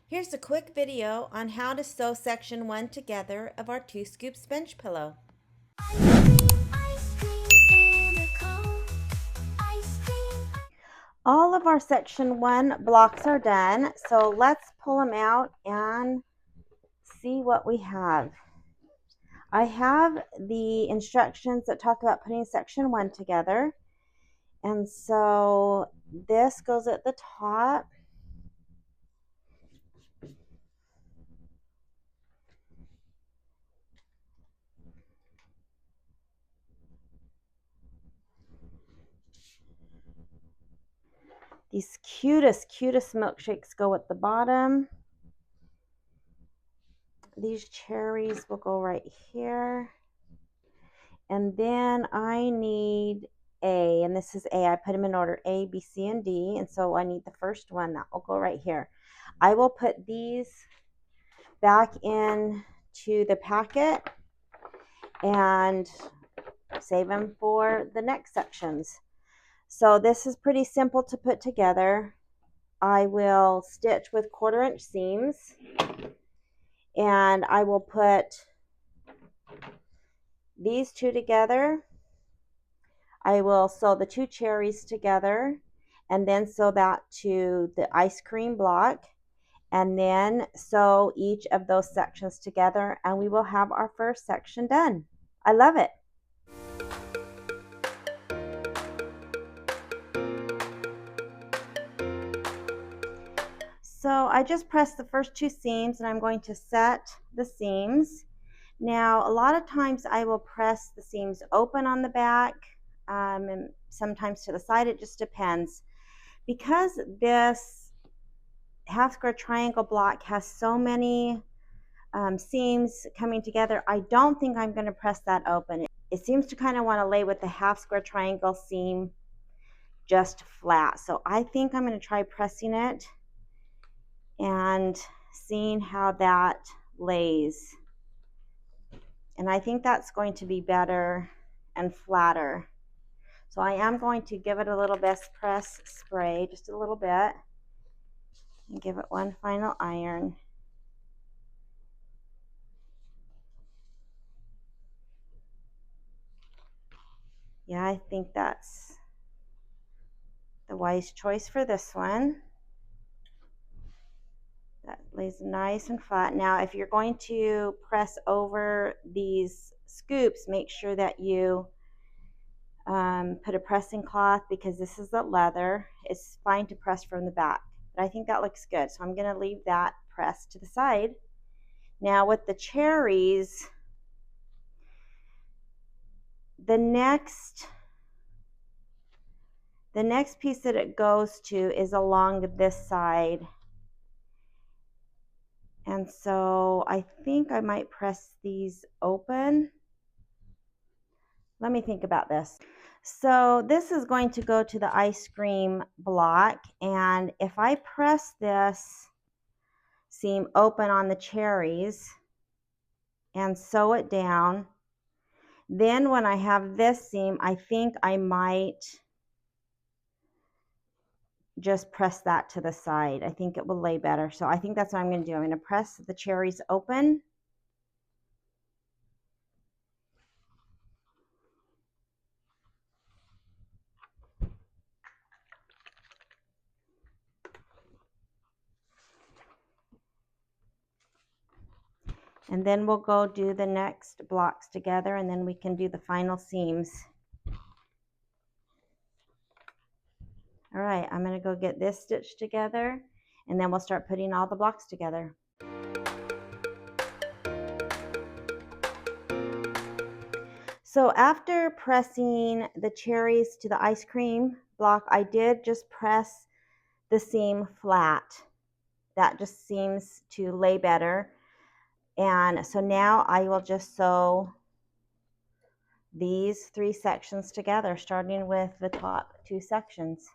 Here's a quick video on how to sew section 1 together of our 2 scoops bench pillow. All of our section 1 blocks are done, so let's pull them out and see what we have. I have the instructions that talk about putting section 1 together, and so this goes at the top. These cutest milkshakes go at the bottom. These cherries will go right here. And then I need A, and this is A. I put them in order A, B, C, and D. And so I need the first one. That will go right here. I will put these back into the packet and save them for the next sections. So this is pretty simple to put together. I will stitch with 1/4" seams, and I will put these two together. I will sew the 2 cherries together and then sew that to the ice cream block, and then sew each of those sections together, and we will have our first section done. I love it. So I just pressed the first 2 seams, and I'm going to set the seams. Now, a lot of times I will press the seams open on the back, and sometimes to the side. It just depends. Because this half square triangle block has so many seams coming together, I don't think I'm going to press that open. It seems to kind of want to lay with the half square triangle seam just flat. So I think I'm going to try pressing it and seeing how that lays. And I think that's going to be better and flatter. So I am going to give it a little best press spray, just a little bit, and give it one final iron. Yeah, I think that's the wise choice for this one. That lays nice and flat. Now, if you're going to press over these scoops, make sure that you put a pressing cloth, because this is the leather. It's fine to press from the back, but I think that looks good. So I'm going to leave that pressed to the side. Now with the cherries, the next piece that it goes to is along this side. And so I think I might press these open. Let me think about this. So this is going to go to the ice cream block, and if I press this seam open on the cherries and sew it down, then when I have this seam, I think I might just press that to the side. I think it will lay better. So I think that's what I'm going to do. I'm going to press the cherries open. And then we'll go do the next blocks together, and then we can do the final seams. All right, I'm going to go get this stitched together, and then we'll start putting all the blocks together. So after pressing the cherries to the ice cream block, I did just press the seam flat. That just seems to lay better. And so now I will just sew these 3 sections together, starting with the top 2 sections.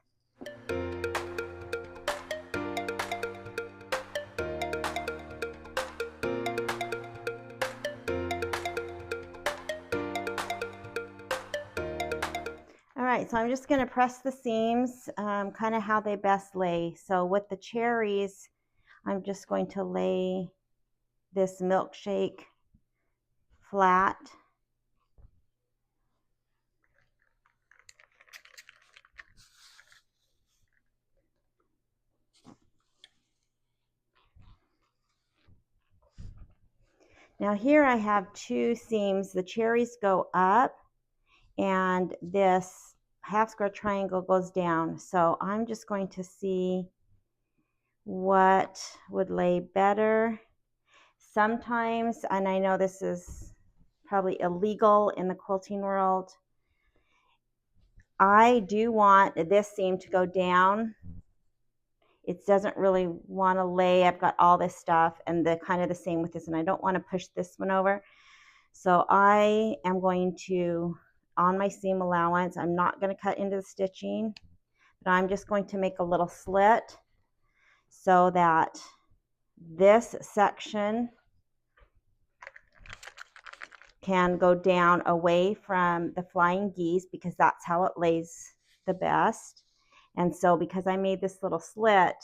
All right, so I'm just going to press the seams kind of how they best lay. So with the cherries, I'm just going to lay this milkshake flat. Now here I have two seams. The cherries go up and this half square triangle goes down. So I'm just going to see what would lay better. Sometimes, and I know this is probably illegal in the quilting world, I do want this seam to go down. It doesn't really want to lay. I've got all this stuff and the kind of the same with this, and I don't want to push this one over. So I am going to, on my seam allowance, I'm not going to cut into the stitching, but I'm just going to make a little slit so that this section can go down away from the flying geese because that's how it lays the best. And so because I made this little slit,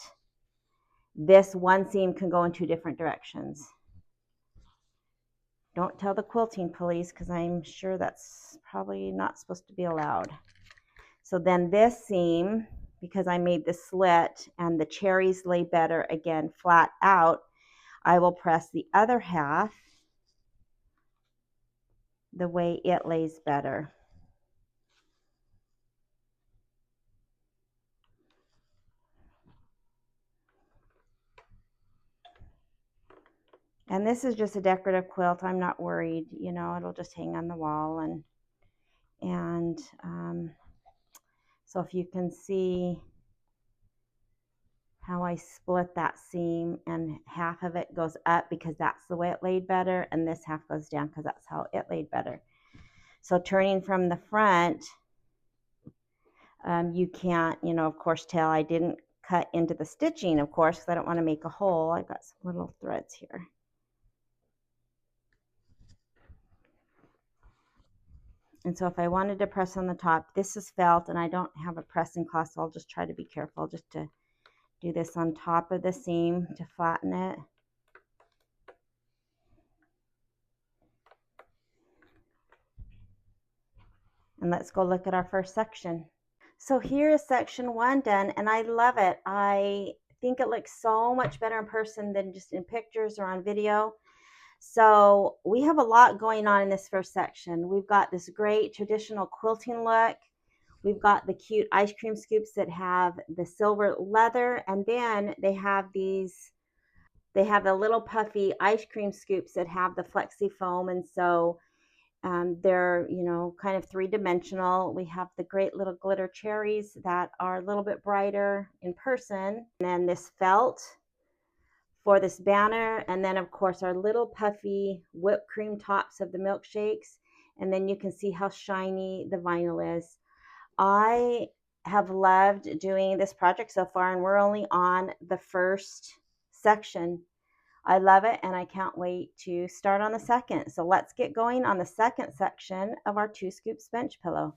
this one seam can go in two different directions. Don't tell the quilting police because I'm sure that's probably not supposed to be allowed. So then this seam, because I made this slit and the cherries lay better again flat out, I will press the other half the way it lays better. And this is just a decorative quilt. I'm not worried, you know, it'll just hang on the wall. And so if you can see how I split that seam and half of it goes up because that's the way it laid better, and this half goes down because that's how it laid better. So turning from the front, you can't, you know, of course, tell I didn't cut into the stitching, of course, because I don't want to make a hole. I've got some little threads here. And so if I wanted to press on the top, this is felt and I don't have a pressing cloth, so I'll just try to be careful just to do this on top of the seam to flatten it. And let's go look at our first section. So here is section 1 done, and I love it. I think it looks so much better in person than just in pictures or on video. So we have a lot going on in this first section. We've got this great traditional quilting look. We've got the cute ice cream scoops that have the silver leather, and then they have the little puffy ice cream scoops that have the flexi foam, and so they're, you know, kind of three-dimensional. We have the great little glitter cherries that are a little bit brighter in person, and then this felt for this banner, and then of course our little puffy whipped cream tops of the milkshakes, and then you can see how shiny the vinyl is. I have loved doing this project so far, and we're only on the first section. I love it, and I can't wait to start on the second. So let's get going on the second section of our 2 Scoops bench pillow.